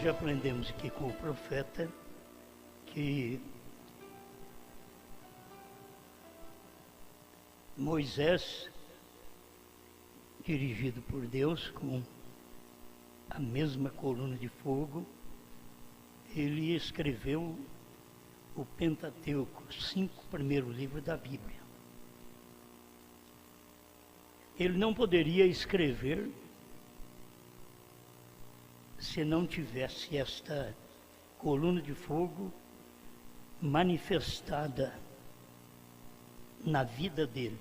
já aprendemos aqui com o profeta que Moisés, dirigido por Deus com a mesma coluna de fogo, ele escreveu o Pentateuco, os 5 primeiros livros da Bíblia. Ele não poderia escrever se não tivesse esta coluna de fogo manifestada na vida dele.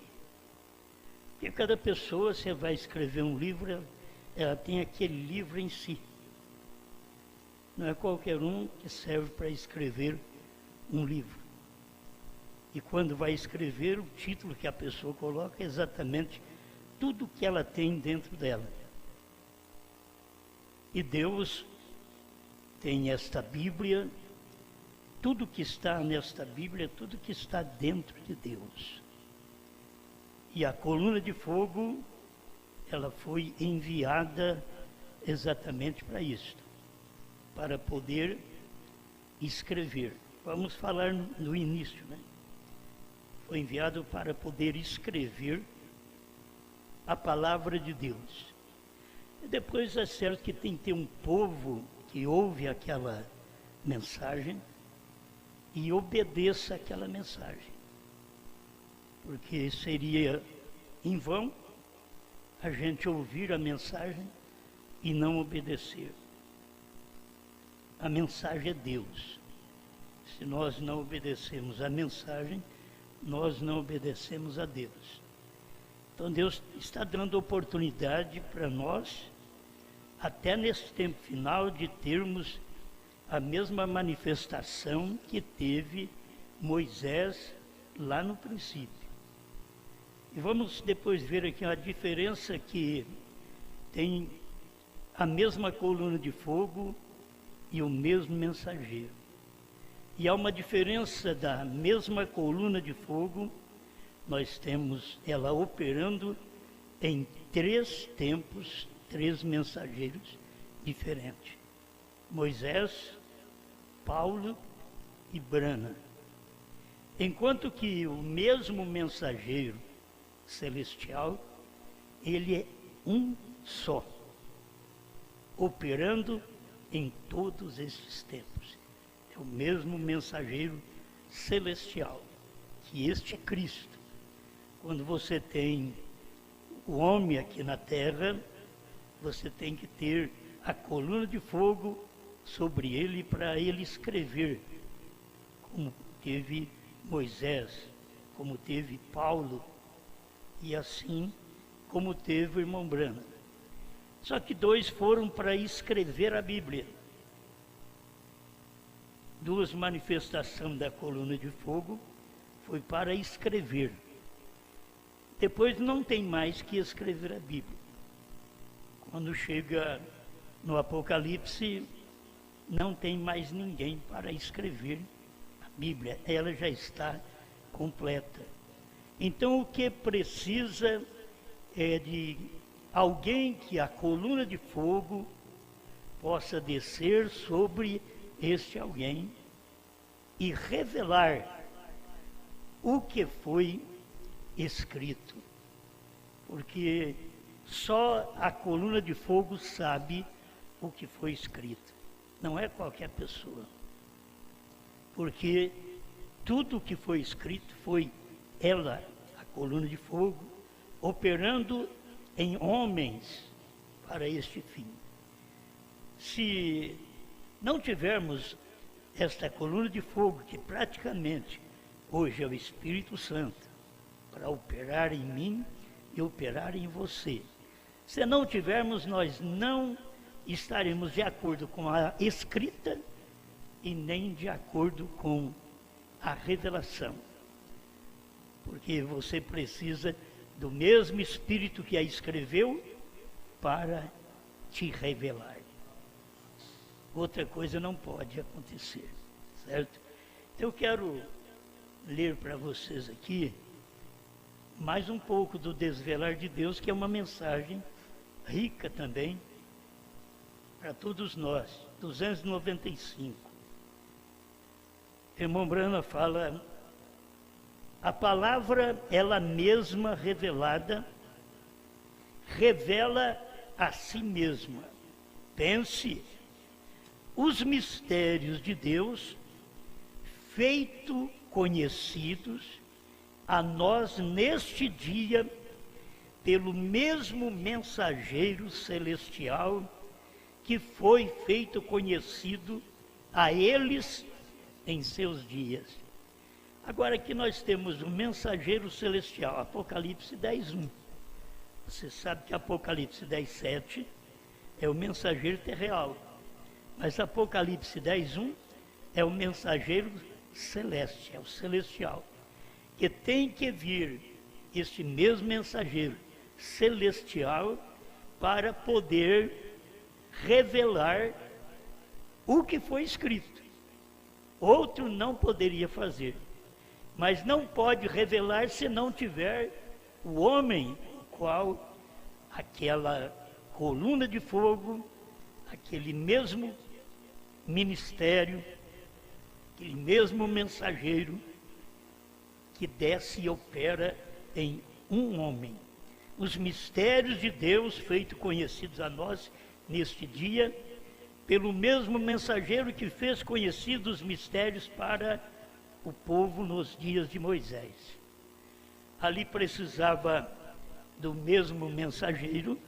Porque cada pessoa, você vai escrever um livro, ela tem aquele livro em si. Não é qualquer um que serve para escrever um livro. E quando vai escrever, o título que a pessoa coloca é exatamente tudo que ela tem dentro dela. E Deus tem esta Bíblia, tudo que está nesta Bíblia, tudo que está dentro de Deus. E a coluna de fogo, ela foi enviada exatamente para isto, para poder escrever. Vamos falar no início, né? Foi enviado para poder escrever a palavra de Deus. E depois é certo que tem que ter um povo que ouve aquela mensagem e obedeça aquela mensagem. Porque seria em vão a gente ouvir a mensagem e não obedecer. A mensagem é Deus. Se nós não obedecemos a mensagem, nós não obedecemos a Deus. Então Deus está dando oportunidade para nós, até nesse tempo final, de termos a mesma manifestação que teve Moisés lá no princípio. E vamos depois ver aqui a diferença que tem a mesma coluna de fogo e o mesmo mensageiro. E há uma diferença da mesma coluna de fogo, nós temos ela operando em 3 tempos, 3 mensageiros diferentes. Moisés, Paulo e Brana. Enquanto que o mesmo mensageiro celestial, ele é um só, operando em todos esses tempos. É o mesmo mensageiro celestial, que este é Cristo. Quando você tem o homem aqui na terra, você tem que ter a coluna de fogo sobre ele para ele escrever, como teve Moisés, como teve Paulo, e assim como teve o irmão Brana. Só que 2 foram para escrever a Bíblia. 2 manifestações da coluna de fogo foi para escrever. Depois não tem mais que escrever a Bíblia. Quando chega no Apocalipse, não tem mais ninguém para escrever a Bíblia. Ela já está completa. Então o que precisa é de alguém que a coluna de fogo possa descer sobre este alguém e revelar o que foi escrito. Porque só a coluna de fogo sabe o que foi escrito. Não é qualquer pessoa. Porque tudo o que foi escrito foi ela, a coluna de fogo, operando em homens para este fim. Se não tivermos esta coluna de fogo, que praticamente hoje é o Espírito Santo, para operar em mim e operar em você. Se não tivermos, nós não estaremos de acordo com a escrita e nem de acordo com a revelação. Porque você precisa do mesmo Espírito que a escreveu para te revelar. Outra coisa não pode acontecer, certo? Então eu quero ler para vocês aqui mais um pouco do Desvelar de Deus, que é uma mensagem rica também, para todos nós, 295. Irmão Brana fala, a palavra, ela mesma revelada, revela a si mesma. Pense, os mistérios de Deus, feito conhecidos a nós neste dia, pelo mesmo mensageiro celestial, que foi feito conhecido a eles em seus dias. Agora aqui nós temos um mensageiro celestial, Apocalipse 10:1. Você sabe que Apocalipse 10:7 é o mensageiro terreal, mas Apocalipse 10:1 é o mensageiro celeste, é o celestial, que tem que vir este mesmo mensageiro celestial para poder revelar o que foi escrito. Outro não poderia fazer, mas não pode revelar se não tiver o homem, o qual aquela coluna de fogo, aquele mesmo ministério, aquele mesmo mensageiro que desce e opera em um homem. Os mistérios de Deus feitos conhecidos a nós neste dia, pelo mesmo mensageiro que fez conhecidos os mistérios para o povo nos dias de Moisés. Ali precisava do mesmo mensageiro,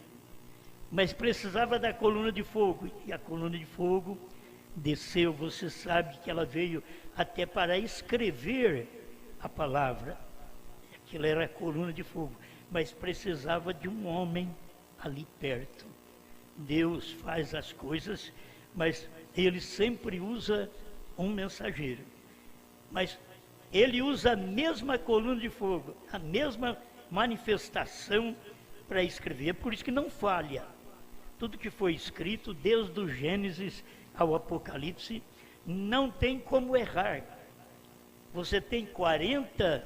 mas precisava da coluna de fogo, e a coluna de fogo desceu. Você sabe que ela veio até para escrever a palavra. Aquilo era a coluna de fogo, mas precisava de um homem ali perto. Deus faz as coisas, mas ele sempre usa um mensageiro. Mas ele usa a mesma coluna de fogo, a mesma manifestação para escrever. Por isso que não falha. Tudo que foi escrito, desde o Gênesis ao Apocalipse, não tem como errar. Você tem 40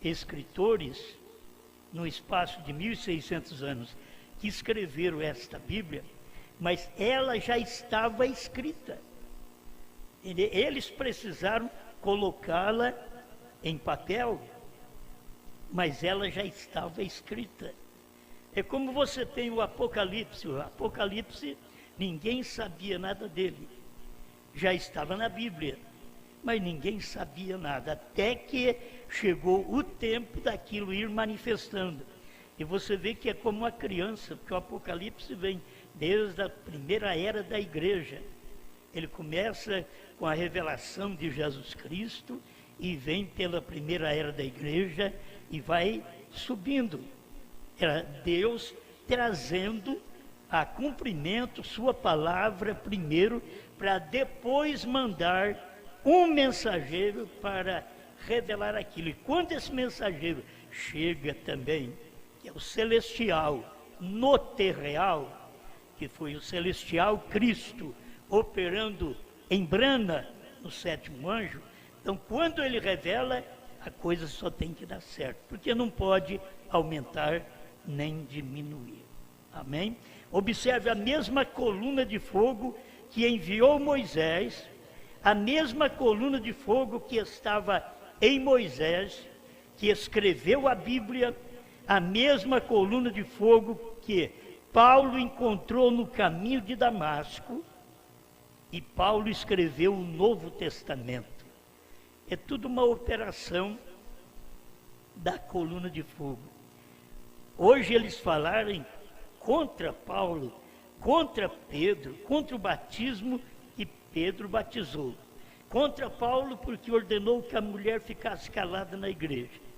escritores no espaço de 1600 anos que escreveram esta Bíblia, mas ela já estava escrita. Eles precisaram colocá-la em papel, mas ela já estava escrita. É como você tem o Apocalipse. O Apocalipse, ninguém sabia nada dele. Já estava na Bíblia, mas ninguém sabia nada, até que chegou o tempo daquilo ir manifestando. E você vê que é como uma criança, porque o Apocalipse vem desde a primeira era da igreja. Ele começa com a revelação de Jesus Cristo e vem pela primeira era da igreja e vai subindo. Era Deus trazendo a cumprimento sua palavra primeiro, para depois mandar um mensageiro para revelar aquilo. E quando esse mensageiro chega também, que é o celestial, no terreal, que foi o celestial Cristo, operando em Brana, no sétimo anjo, então quando ele revela, a coisa só tem que dar certo, porque não pode aumentar nem diminuir. Amém? Observe a mesma coluna de fogo que enviou Moisés, a mesma coluna de fogo que estava em Moisés, que escreveu a Bíblia, a mesma coluna de fogo que Paulo encontrou no caminho de Damasco, e Paulo escreveu o Novo Testamento. É tudo uma operação da coluna de fogo. Hoje eles falarem contra Paulo, contra Pedro, contra o batismo que Pedro batizou, contra Paulo porque ordenou que a mulher ficasse calada na igreja.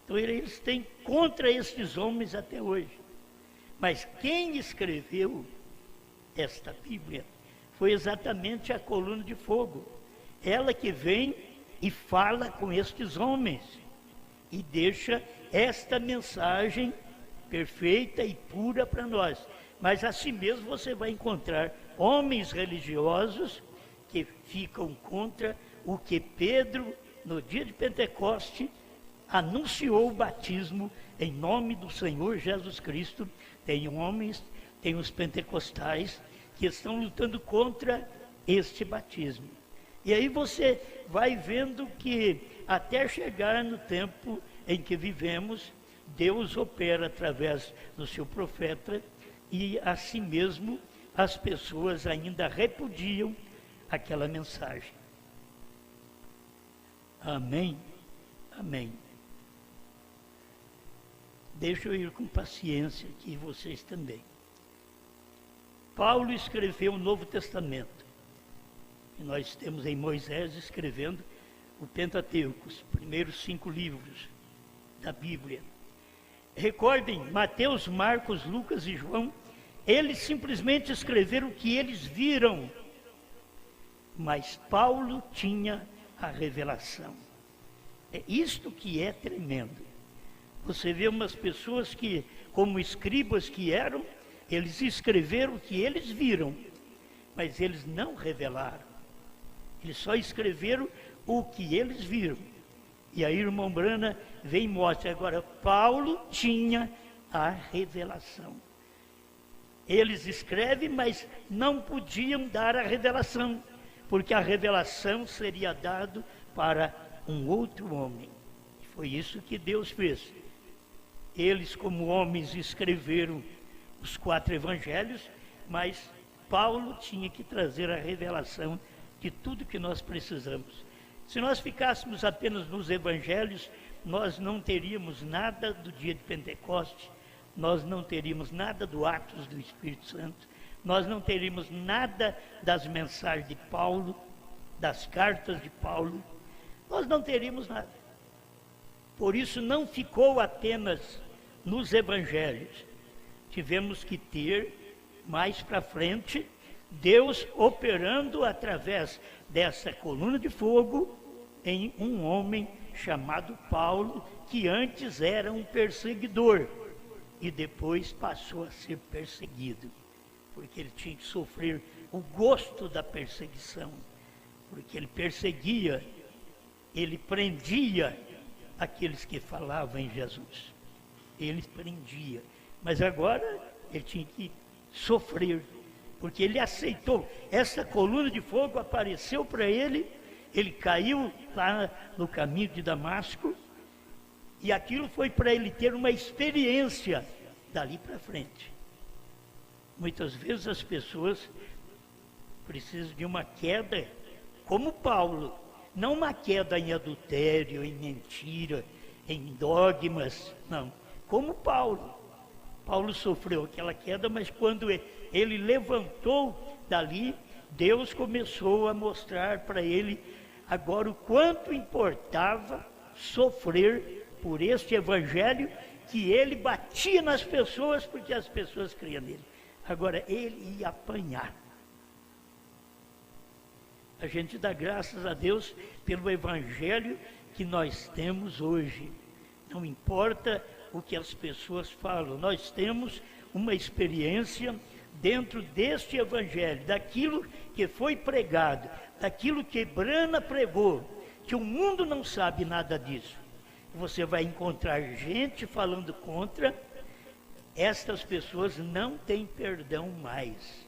Então eles têm contra estes homens até hoje. Mas quem escreveu esta Bíblia foi exatamente a coluna de fogo. Ela que vem e fala com estes homens e deixa esta mensagem perfeita e pura para nós. Mas assim mesmo você vai encontrar homens religiosos que ficam contra o que Pedro, no dia de Pentecoste, anunciou o batismo em nome do Senhor Jesus Cristo. Tem homens, tem os pentecostais que estão lutando contra este batismo. E aí você vai vendo que até chegar no tempo em que vivemos, Deus opera através do seu profeta e assim mesmo as pessoas ainda repudiam aquela mensagem. Amém? Amém. Deixa eu ir com paciência aqui, vocês também. Paulo escreveu o Novo Testamento. E nós temos em Moisés escrevendo o Pentateuco, os primeiros 5 livros da Bíblia. Recordem, Mateus, Marcos, Lucas e João, eles simplesmente escreveram o que eles viram. Mas Paulo tinha a revelação. É isto que é tremendo. Você vê umas pessoas que, como escribas que eram, eles escreveram o que eles viram, mas eles não revelaram. Eles só escreveram o que eles viram. E aí, irmão Brana vem e mostra. Agora, Paulo tinha a revelação. Eles escrevem, mas não podiam dar a revelação, porque a revelação seria dada para um outro homem. Foi isso que Deus fez. Eles, como homens, escreveram os 4 evangelhos, mas Paulo tinha que trazer a revelação de tudo que nós precisamos. Se nós ficássemos apenas nos evangelhos, nós não teríamos nada do dia de Pentecostes, nós não teríamos nada do Atos do Espírito Santo, nós não teríamos nada das mensagens de Paulo, das cartas de Paulo, nós não teríamos nada. Por isso não ficou apenas nos evangelhos. Tivemos que ter, mais para frente, Deus operando através dessa coluna de fogo em um homem chamado Paulo, que antes era um perseguidor e depois passou a ser perseguido, porque ele tinha que sofrer o gosto da perseguição, porque ele perseguia, ele prendia aqueles que falavam em Jesus. Ele prendia, mas agora ele tinha que sofrer, porque ele aceitou. Essa coluna de fogo apareceu para ele, ele caiu lá no caminho de Damasco, e aquilo foi para ele ter uma experiência dali para frente. Muitas vezes as pessoas precisam de uma queda como Paulo, não uma queda em adultério, em mentira, em dogmas, não. Como Paulo. Paulo sofreu aquela queda, mas quando ele levantou dali, Deus começou a mostrar para ele agora o quanto importava sofrer por este evangelho, que ele batia nas pessoas porque as pessoas criam nele. Agora ele ia apanhar. A gente dá graças a Deus pelo evangelho que nós temos hoje. Não importa o que as pessoas falam, nós temos uma experiência dentro deste evangelho, daquilo que foi pregado, daquilo que Brana pregou, que o mundo não sabe nada disso. Você vai encontrar gente falando contra, estas pessoas não têm perdão mais.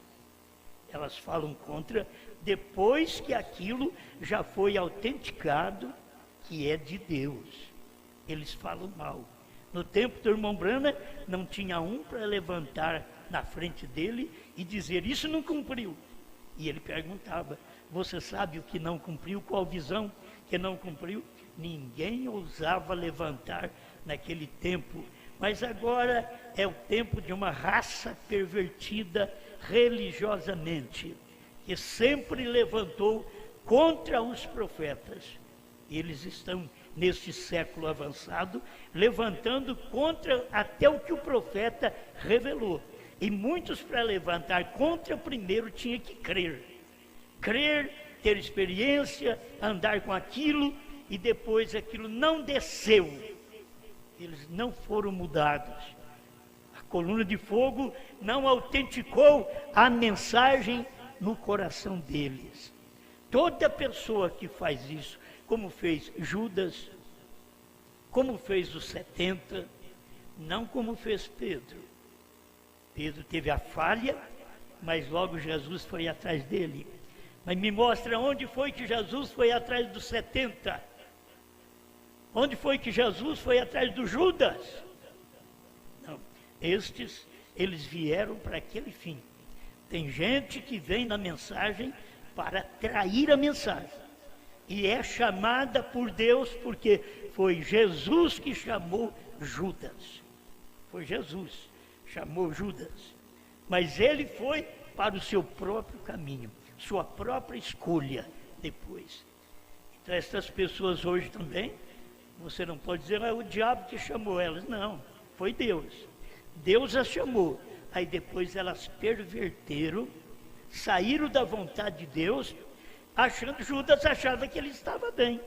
Elas falam contra depois que aquilo já foi autenticado que é de Deus. Eles falam mal. No tempo do irmão Brana, não tinha um para levantar na frente dele e dizer, isso não cumpriu. E ele perguntava, você sabe o que não cumpriu? Qual visão que não cumpriu? Ninguém ousava levantar naquele tempo. Mas agora é o tempo de uma raça pervertida religiosamente, que sempre levantou contra os profetas. Eles estão neste século avançado, levantando contra até o que o profeta revelou. E muitos, para levantar contra, primeiro tinha que crer. Crer, ter experiência, andar com aquilo, e depois aquilo não desceu. Eles não foram mudados. A coluna de fogo não autenticou a mensagem no coração deles. Toda pessoa que faz isso, como fez Judas, como fez os 70, não como fez Pedro. Pedro teve a falha mas logo Jesus foi atrás dele. Mas me mostra onde foi que Jesus foi atrás dos 70. Onde foi que Jesus foi atrás do Judas? Não, estes, eles vieram para aquele fim. Tem gente que vem na mensagem para trair a mensagem. E é chamada por Deus porque foi Jesus que chamou Judas. Foi Jesus que chamou Judas. Mas ele foi para o seu próprio caminho, sua própria escolha depois. Então essas pessoas hoje também, você não pode dizer, é o diabo que chamou elas. Não, foi Deus. Deus as chamou. Aí depois elas perverteram, saíram da vontade de Deus, achando, Judas achava que ele estava bem.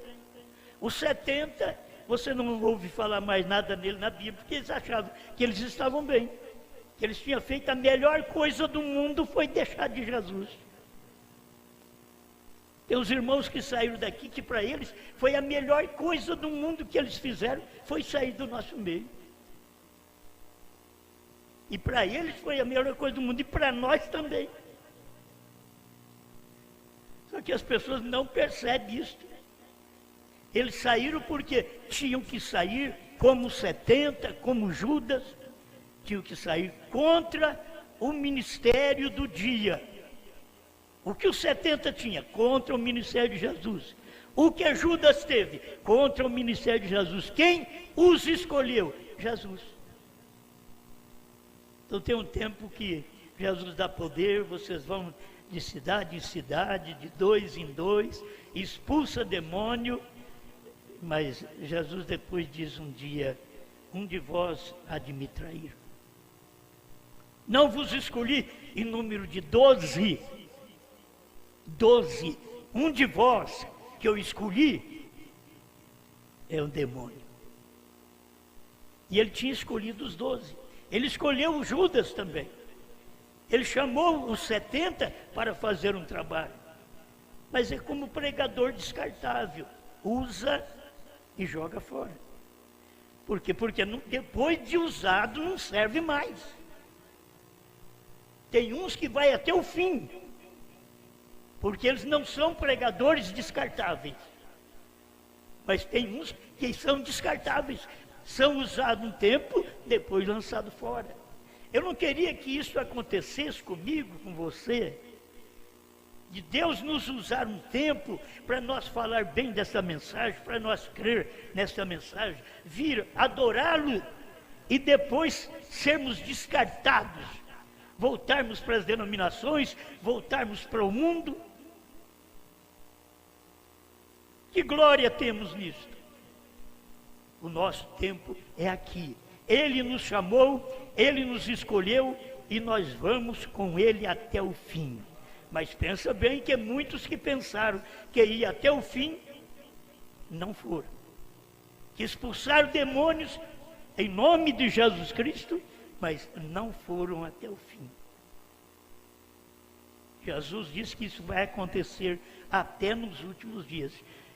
Os 70, você não ouve falar mais nada nele na Bíblia, porque eles achavam que eles estavam bem. Que eles tinham feito a melhor coisa do mundo, foi deixar de Jesus. Tem os irmãos que saíram daqui, que para eles foi a melhor coisa do mundo que eles fizeram, foi sair do nosso meio. E para eles foi a melhor coisa do mundo, e para nós também. Só que as pessoas não percebem isso. Eles saíram porque tinham que sair como 70, como Judas, tinham que sair contra o ministério do dia. O que os 70 tinha? Contra o ministério de Jesus. O que Judas teve? Contra o ministério de Jesus. Quem os escolheu? Jesus. Então tem um tempo que Jesus dá poder, vocês vão de cidade em cidade, de dois em dois, expulsa demônio, mas Jesus depois diz um dia, um de vós há de me trair. Não vos escolhi em número de 12, um de vós que eu escolhi é um demônio. E ele tinha escolhido os 12. Ele escolheu o Judas também. Ele chamou os 70 para fazer um trabalho. Mas é como pregador descartável. Usa e joga fora. Por quê? Porque depois de usado não serve mais. Tem uns que vai até o fim. Porque eles não são pregadores descartáveis. Mas tem uns que são descartáveis. São usados um tempo, depois lançados fora. Eu não queria que isso acontecesse comigo, com você, de Deus nos usar um tempo para nós falar bem dessa mensagem, para nós crer nessa mensagem, vir adorá-lo e depois sermos descartados, voltarmos para as denominações, voltarmos para o mundo. Que glória temos nisso? O nosso tempo é aqui. Ele nos chamou, Ele nos escolheu e nós vamos com Ele até o fim. Mas pensa bem que muitos que pensaram que ia até o fim, não foram. Que expulsaram demônios em nome de Jesus Cristo, mas não foram até o fim. Jesus disse que isso vai acontecer até nos últimos dias.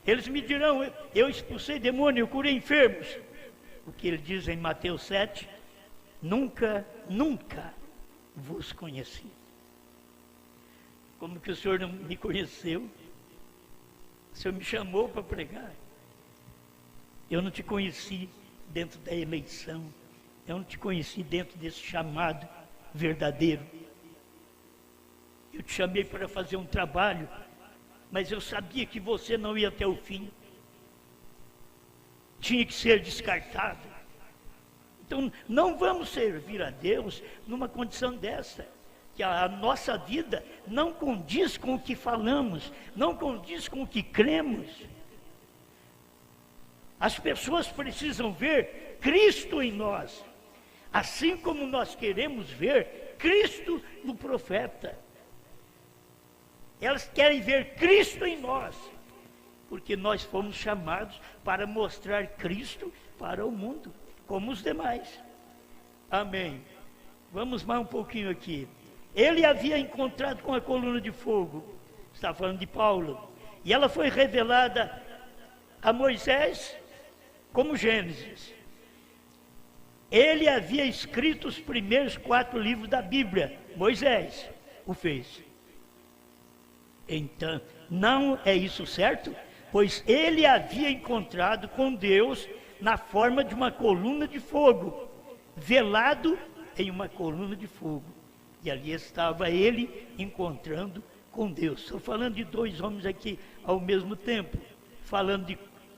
Eles me dirão, eu expulsei demônio, eu curei enfermos. O que ele diz em Mateus 7, nunca vos conheci. Como que o Senhor não me conheceu? O Senhor me chamou para pregar. Eu não te conheci dentro da eleição. Eu não te conheci dentro desse chamado verdadeiro. Eu te chamei para fazer um trabalho, mas eu sabia que você não ia até o fim. Tinha que ser descartado. Então, não vamos servir a Deus numa condição dessa, que a nossa vida não condiz com o que falamos, não condiz com o que cremos. As pessoas precisam ver Cristo em nós, assim como nós queremos ver Cristo no profeta. Elas querem ver Cristo em nós, porque nós fomos chamados para mostrar Cristo para o mundo, como os demais. Amém. Vamos mais um pouquinho aqui. Ele havia encontrado com a coluna de fogo, está falando de Paulo, e ela foi revelada a Moisés como Gênesis. Ele havia escrito os primeiros 4 livros da Bíblia, Moisés. o fez. Então, não é isso certo? Pois ele havia encontrado com Deus na forma de uma coluna de fogo, velado em uma coluna de fogo. E ali estava ele encontrando com Deus. Estou falando de dois homens aqui ao mesmo tempo, falando de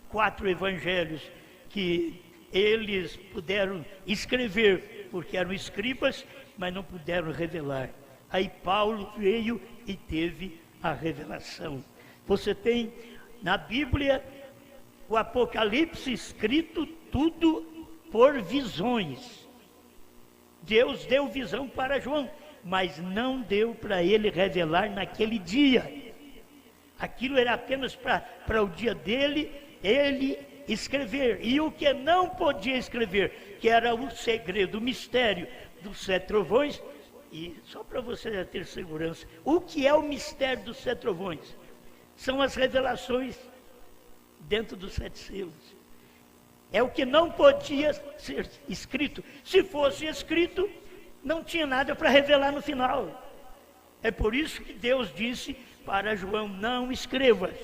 4 evangelhos que eles puderam escrever, porque eram escribas, mas não puderam revelar. Aí Paulo veio e teve a revelação. Você tem na Bíblia o Apocalipse escrito tudo por visões. Deus deu visão para João, mas não deu para ele revelar naquele dia. Aquilo era apenas para o dia dele, ele escrever. E o que não podia escrever, que era o segredo, o mistério dos 7 trovões. E só para você ter segurança, o que é o mistério dos 7 trovões? São as revelações dentro dos 7 selos. É o que não podia ser escrito. Se fosse escrito, não tinha nada para revelar no final. É por isso que Deus disse para João, não escrevas.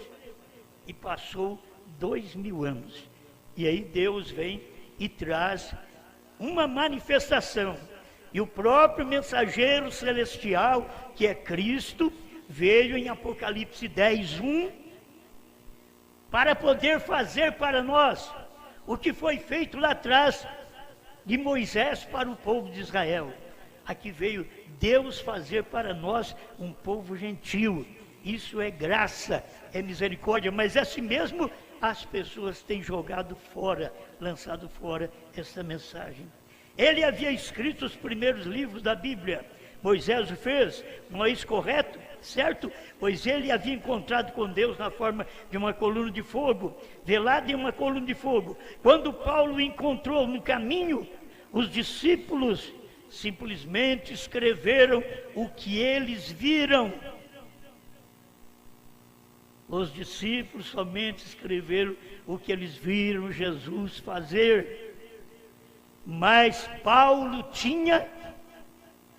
E passou 2000 anos. E aí Deus vem e traz uma manifestação. E o próprio mensageiro celestial, que é Cristo, veio em Apocalipse 10:1, para poder fazer para nós o que foi feito lá atrás de Moisés para o povo de Israel. Aqui veio Deus fazer para nós um povo gentil. Isso é graça, é misericórdia, mas assim mesmo as pessoas têm jogado fora, lançado fora essa mensagem. Ele havia escrito os primeiros livros da Bíblia. Moisés o fez, não é isso correto? Certo? Pois ele havia encontrado com Deus na forma de uma coluna de fogo, velado em uma coluna de fogo. Quando Paulo encontrou no caminho, os discípulos simplesmente escreveram o que eles viram. Os discípulos somente escreveram o que eles viram Jesus fazer. Mas Paulo tinha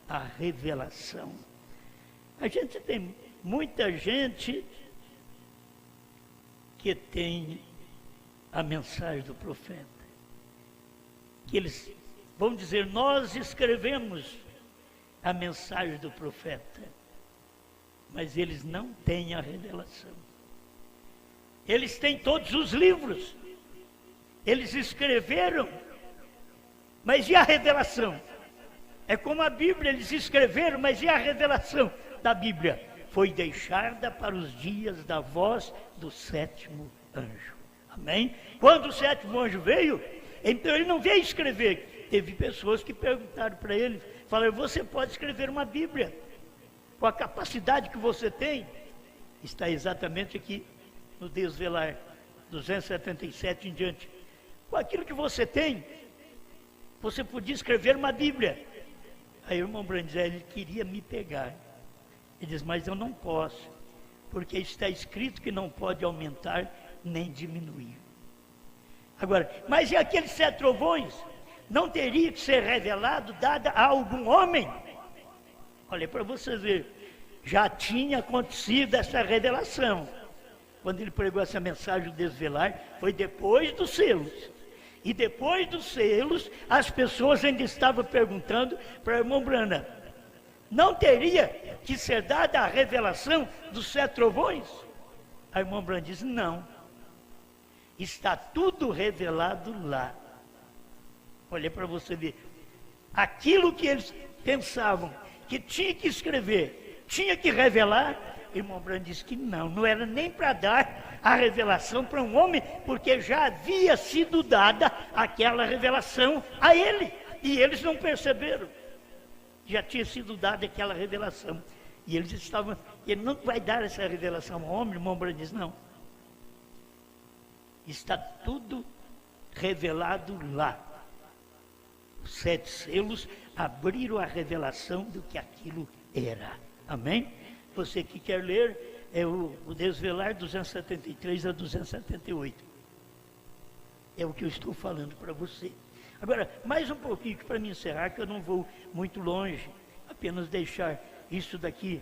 a revelação. A gente tem muita gente que tem a mensagem do profeta. Que eles vão dizer, nós escrevemos a mensagem do profeta. Mas eles não têm a revelação. Eles têm todos os livros. Eles escreveram. Mas e a revelação? É como a Bíblia, eles escreveram, mas e a revelação da Bíblia? Foi deixada para os dias da voz do 7º anjo. Amém? Quando o 7º anjo veio, então ele não veio escrever. Teve pessoas que perguntaram para ele, falaram, você pode escrever uma Bíblia? Com a capacidade que você tem? Está exatamente aqui no Desvelar 277 em diante. Com aquilo que você tem, você podia escrever uma Bíblia. Aí o irmão Brandes, ele queria me pegar. Ele diz, mas eu não posso, porque está escrito que não pode aumentar nem diminuir. Agora, mas e aqueles 7 trovões? Não teria que ser revelado, dada a algum homem? Olha, para você ver, já tinha acontecido essa revelação. Quando ele pregou essa mensagem do Desvelar, foi depois dos selos. E depois dos selos, as pessoas ainda estavam perguntando para o irmão Brana, não teria que ser dada a revelação dos 7 trovões? A irmã Brana diz, não. Está tudo revelado lá. Olha para você ver. Aquilo que eles pensavam que tinha que escrever, tinha que revelar, o irmão Brana disse que não era nem para dar a revelação para um homem, porque já havia sido dada aquela revelação a ele, e eles não perceberam. Já tinha sido dada aquela revelação, e eles estavam, ele não vai dar essa revelação ao homem, o irmão Branham diz, não. Está tudo revelado lá. Os 7 selos abriram a revelação do que aquilo era. Amém? Você que quer ler, é o Desvelar 273 a 278. É o que eu estou falando para você. Agora, mais um pouquinho para me encerrar, que eu não vou muito longe. Apenas deixar isso daqui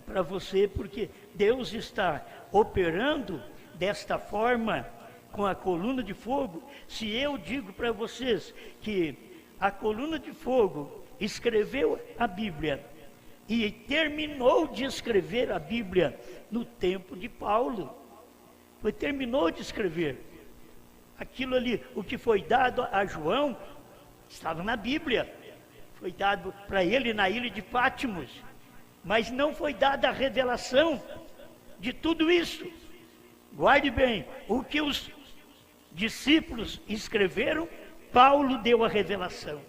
para você, porque Deus está operando desta forma com a coluna de fogo. Se eu digo para vocês que a coluna de fogo escreveu a Bíblia e terminou de escrever a Bíblia no tempo de Paulo, terminou de escrever aquilo ali, o que foi dado a João estava na Bíblia, foi dado para ele na ilha de Patmos, mas não foi dada a revelação de tudo isso. Guarde bem, o que os discípulos escreveram, Paulo deu a revelação.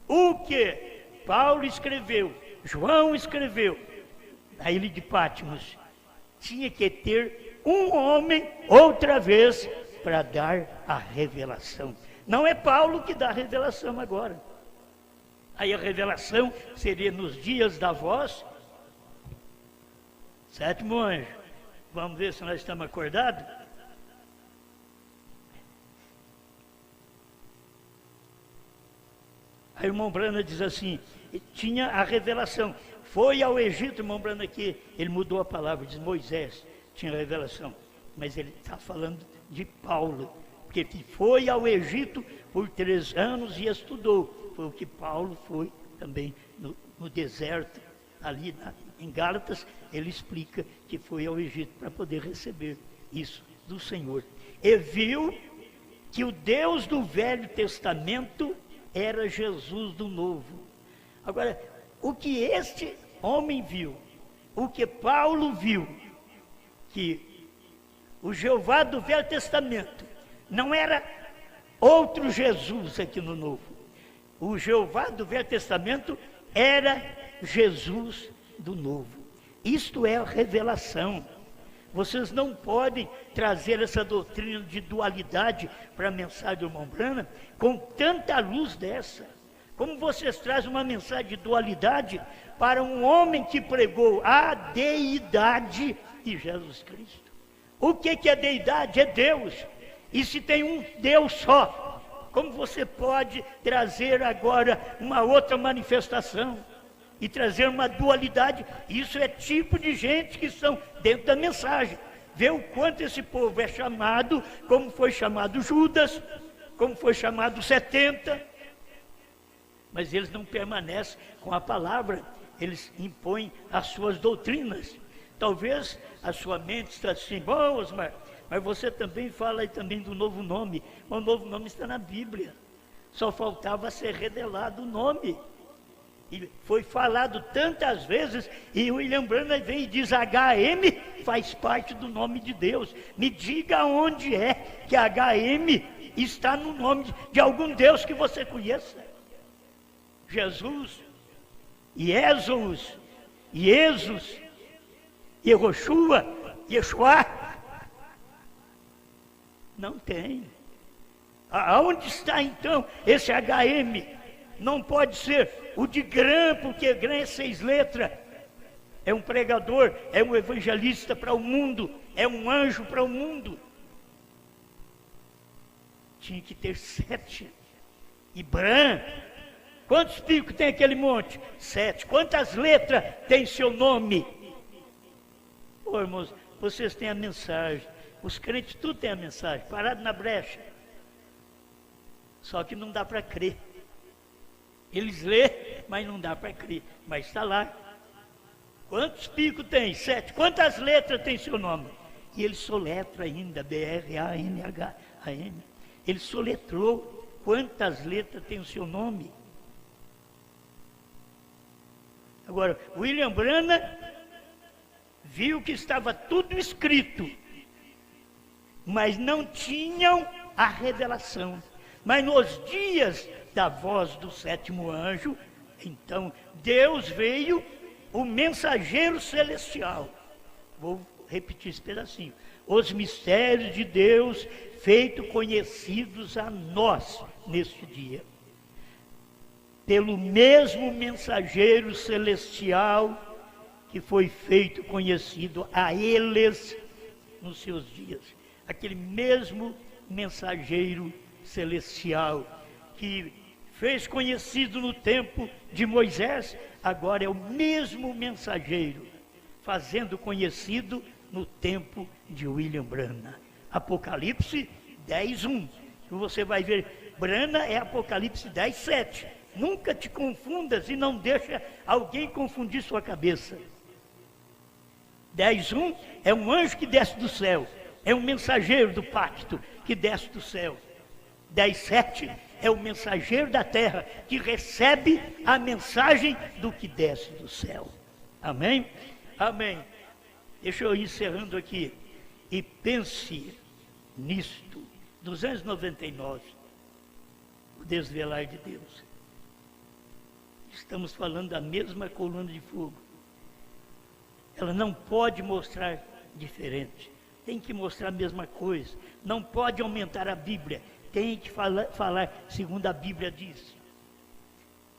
O que Paulo escreveu, João escreveu na ilha de Patmos, tinha que ter um homem outra vez para dar a revelação. Não é Paulo que dá a revelação agora. Aí a revelação seria nos dias da voz. Sétimo anjo. Vamos ver se nós estamos acordados? Aí o irmão Brana diz assim, tinha a revelação. Foi ao Egito, irmão Brana, aqui, ele mudou a palavra, diz Moisés, tinha a revelação. Mas ele está falando de Paulo, porque foi ao Egito por 3 anos e estudou. Foi o que Paulo foi também no deserto, ali em Gálatas, ele explica que foi ao Egito para poder receber isso do Senhor. E viu que o Deus do Velho Testamento era Jesus do Novo. Agora, o que este homem viu, o que Paulo viu, que o Jeová do Velho Testamento não era outro Jesus aqui no Novo. O Jeová do Velho Testamento era Jesus do Novo. Isto é a revelação. Vocês não podem trazer essa doutrina de dualidade para a mensagem do irmão Brana com tanta luz dessa. Como vocês trazem uma mensagem de dualidade para um homem que pregou a deidade de Jesus Cristo. O que é deidade? É Deus. E se tem um Deus só, como você pode trazer agora uma outra manifestação e trazer uma dualidade? Isso é tipo de gente que são dentro da mensagem. Vê o quanto esse povo é chamado, como foi chamado Judas, como foi chamado 70, mas eles não permanecem com a palavra, eles impõem as suas doutrinas. Talvez a sua mente está assim, bom, Osmar, mas você também fala aí também do novo nome. O novo nome está na Bíblia, só faltava ser revelado o nome. E foi falado tantas vezes, e o William Branham vem e diz, HM faz parte do nome de Deus. Me diga onde é que HM está no nome de algum Deus que você conheça. Jesus, Jesus, Yehoshua, Yeshua. Não tem. Aonde está então esse HM? Não pode ser o de Grã, porque Grã é 6 letras. É um pregador, é um evangelista para o mundo, é um anjo para o mundo. Tinha que ter 7. E Brã, quantos picos tem aquele monte? 7. Quantas letras tem seu nome? Pô, irmãos, vocês têm a mensagem. Os crentes tudo tem a mensagem, parado na brecha. Só que não dá para crer. Eles lêem, mas não dá para crer. Mas está lá. Quantos picos tem? 7. Quantas letras tem seu nome? E ele soletra ainda, B-R-A-N-H-A-M. Ele soletrou quantas letras tem o seu nome. Agora, William Branham viu que estava tudo escrito, mas não tinham a revelação. Mas nos dias da voz do 7º anjo, então Deus veio, o mensageiro celestial. Vou repetir esse pedacinho. Os mistérios de Deus feitos conhecidos a nós neste dia. Pelo mesmo mensageiro celestial que foi feito conhecido a eles nos seus dias. Aquele mesmo mensageiro celestial que fez conhecido no tempo de Moisés agora é o mesmo mensageiro, fazendo conhecido no tempo de William Branham. Apocalipse 10:1. Você vai ver, Branham é Apocalipse 10:7. Nunca te confundas e não deixa alguém confundir sua cabeça. 10:1 é um anjo que desce do céu, é um mensageiro do pacto que desce do céu. 10:7 é o mensageiro da terra que recebe a mensagem do que desce do céu. Amém? Amém. Deixa eu ir encerrando aqui. E pense nisto. 299. O desvelar de Deus. Estamos falando da mesma coluna de fogo. Ela não pode mostrar diferente. Tem que mostrar a mesma coisa. Não pode aumentar a Bíblia. Tem que falar segundo a Bíblia diz.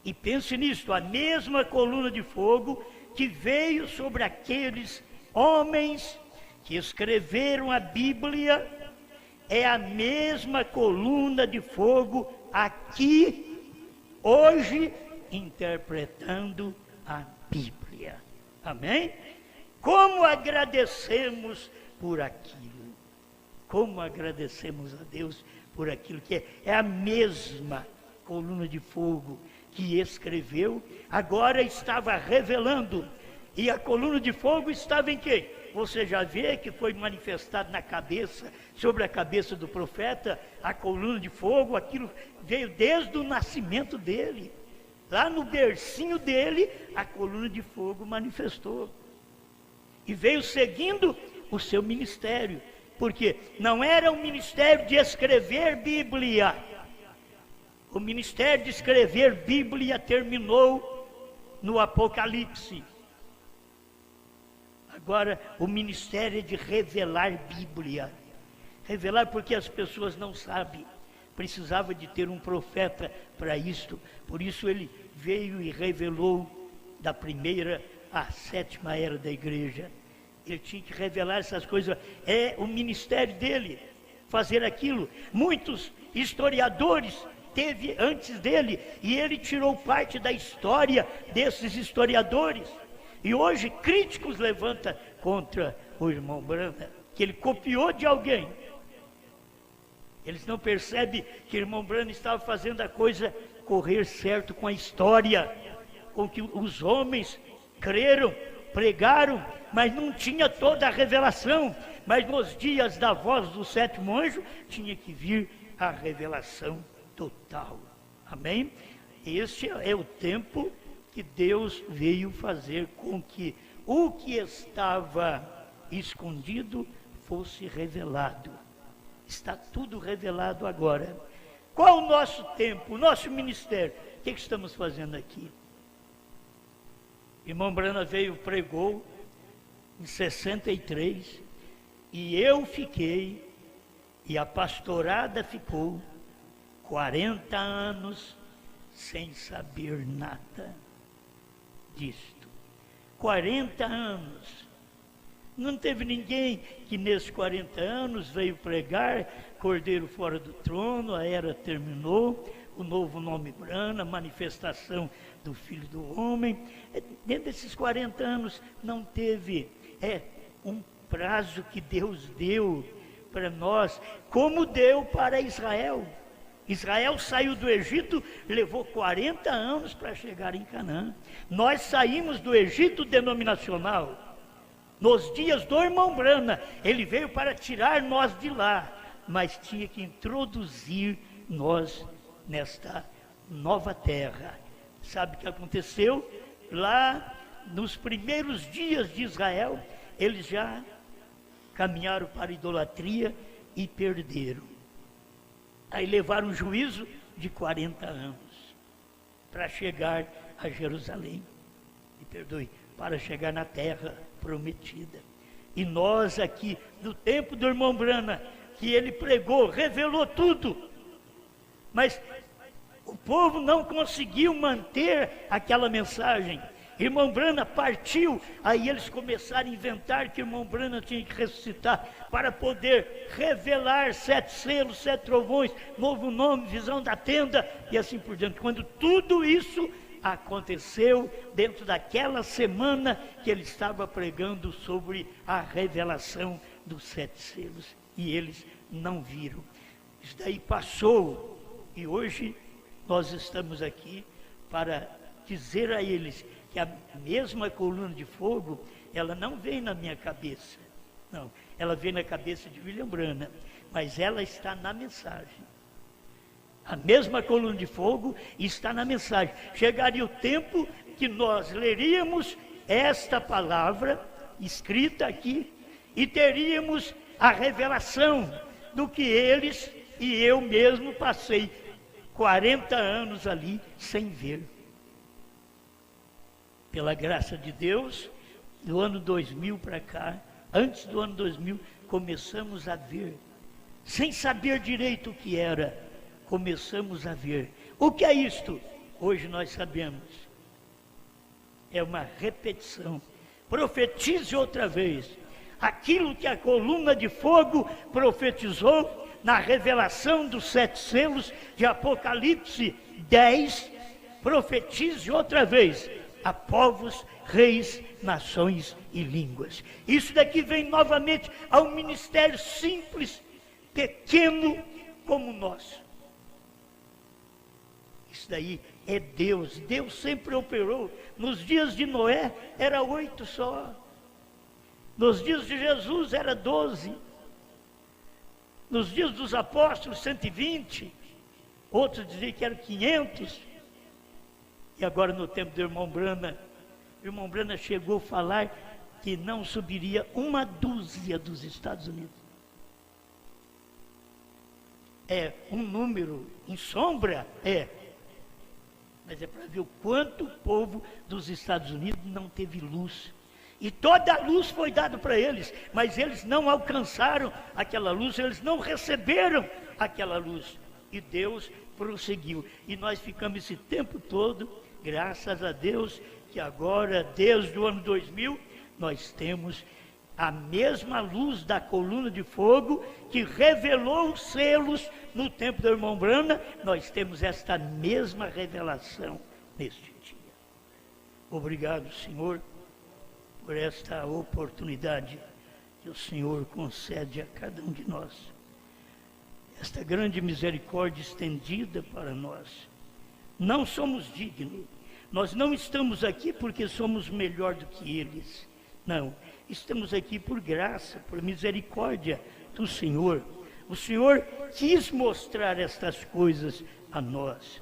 E pense nisto, a mesma coluna de fogo que veio sobre aqueles homens que escreveram a Bíblia, é a mesma coluna de fogo aqui, hoje, interpretando a Bíblia. Amém? Como agradecemos por aquilo. Como agradecemos a Deus por aquilo que é a mesma coluna de fogo que escreveu, agora estava revelando. E a coluna de fogo estava em quem? Você já vê que foi manifestado na cabeça, sobre a cabeça do profeta, a coluna de fogo, aquilo veio desde o nascimento dele. Lá no bercinho dele, a coluna de fogo manifestou. E veio seguindo o seu ministério. Porque não era um ministério de escrever Bíblia. O ministério de escrever Bíblia terminou no Apocalipse. Agora, o ministério é de revelar Bíblia. Revelar porque as pessoas não sabem. Precisava de ter um profeta para isto. Por isso ele veio e revelou da primeira à sétima era da igreja. Ele tinha que revelar essas coisas. É o ministério dele, fazer aquilo. Muitos historiadores teve antes dele, e ele tirou parte da história desses historiadores. E hoje críticos levantam contra o irmão Branham, que ele copiou de alguém. Eles não percebem que o irmão Branham estava fazendo a coisa correr certo com a história, com que os homens creram, pregaram, mas não tinha toda a revelação. Mas nos dias da voz do sétimo anjo, tinha que vir a revelação total. Amém? Este é o tempo que Deus veio fazer com que o que estava escondido fosse revelado. Está tudo revelado agora. Qual o nosso tempo, o nosso ministério? O que estamos fazendo aqui? Irmão Branham veio, pregou em 63, e eu fiquei, e a pastorada ficou 40 anos sem saber nada disto. 40 anos. Não teve ninguém que nesses 40 anos veio pregar, Cordeiro fora do trono, a era terminou, o novo nome Branham, a manifestação do Filho do Homem. Dentro desses 40 anos não teve um prazo que Deus deu para nós, como deu para Israel. Israel saiu do Egito, levou 40 anos para chegar em Canaã. Nós saímos do Egito denominacional nos dias do irmão Branham. Ele veio para tirar nós de lá, mas tinha que introduzir nós nesta nova terra. Sabe o que aconteceu? Lá nos primeiros dias de Israel, eles já caminharam para a idolatria e perderam. Aí levaram um juízo de 40 anos para chegar a Jerusalém. Me perdoe, para chegar na terra prometida. E nós aqui, do tempo do irmão Branham, que ele pregou, revelou tudo. Mas o povo não conseguiu manter aquela mensagem. Irmão Branham partiu, aí eles começaram a inventar que o irmão Branham tinha que ressuscitar para poder revelar 7 selos, 7 trovões, novo nome, visão da tenda e assim por diante. Quando tudo isso aconteceu dentro daquela semana que ele estava pregando sobre a revelação dos 7 selos. E eles não viram. Isso daí passou. E hoje nós estamos aqui para dizer a eles que a mesma coluna de fogo, ela não vem na minha cabeça. Não, ela vem na cabeça de William Branham, mas ela está na mensagem. A mesma coluna de fogo está na mensagem. Chegaria o tempo que nós leríamos esta palavra escrita aqui e teríamos a revelação do que eles e eu mesmo passei 40 anos ali sem ver. Pela graça de Deus, do ano 2000 para cá, antes do ano 2000, começamos a ver, sem saber direito o que era, começamos a ver. O que é isto? Hoje nós sabemos. É uma repetição. Profetize outra vez. Aquilo que a coluna de fogo profetizou na revelação dos 7 selos de Apocalipse 10, profetize outra vez a povos, reis, nações e línguas. Isso daqui vem novamente ao ministério simples, pequeno como o nosso. Isso daí é Deus. Deus sempre operou. Nos dias de Noé era 8 só. Nos dias de Jesus era 12. Nos dias dos apóstolos 120. Outros diziam que eram 500. E agora no tempo do irmão Branham, o irmão Branham chegou a falar que não subiria 1/12 dos Estados Unidos. É um número em sombra? É. Mas é para ver o quanto o povo dos Estados Unidos não teve luz. E toda a luz foi dada para eles, mas eles não alcançaram aquela luz, eles não receberam aquela luz. E Deus prosseguiu. E nós ficamos esse tempo todo, graças a Deus, que agora, desde o ano 2000, nós temos a mesma luz da coluna de fogo que revelou os selos no tempo do irmão Branham. Nós temos esta mesma revelação neste dia. Obrigado, Senhor, por esta oportunidade que o Senhor concede a cada um de nós. Esta grande misericórdia estendida para nós. Não somos dignos. Nós não estamos aqui porque somos melhor do que eles. Não. Estamos aqui por graça, por misericórdia do Senhor. O Senhor quis mostrar estas coisas a nós.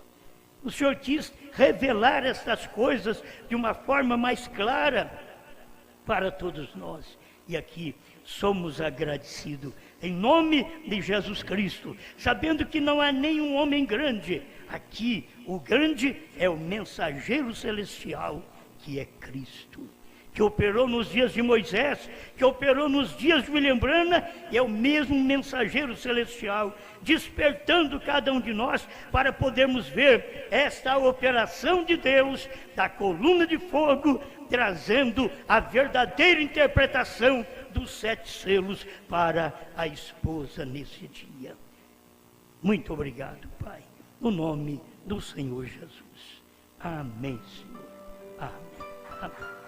O Senhor quis revelar estas coisas de uma forma mais clara para todos nós. E aqui somos agradecidos em nome de Jesus Cristo, sabendo que não há nenhum homem grande. Aqui o grande é o mensageiro celestial, que é Cristo, que operou nos dias de Moisés, que operou nos dias de William Branham, e é o mesmo mensageiro celestial, despertando cada um de nós para podermos ver esta operação de Deus, da coluna de fogo, trazendo a verdadeira interpretação dos 7 selos para a esposa nesse dia. Muito obrigado, Pai, no nome do Senhor Jesus. Amém, Senhor. Amém. Amém.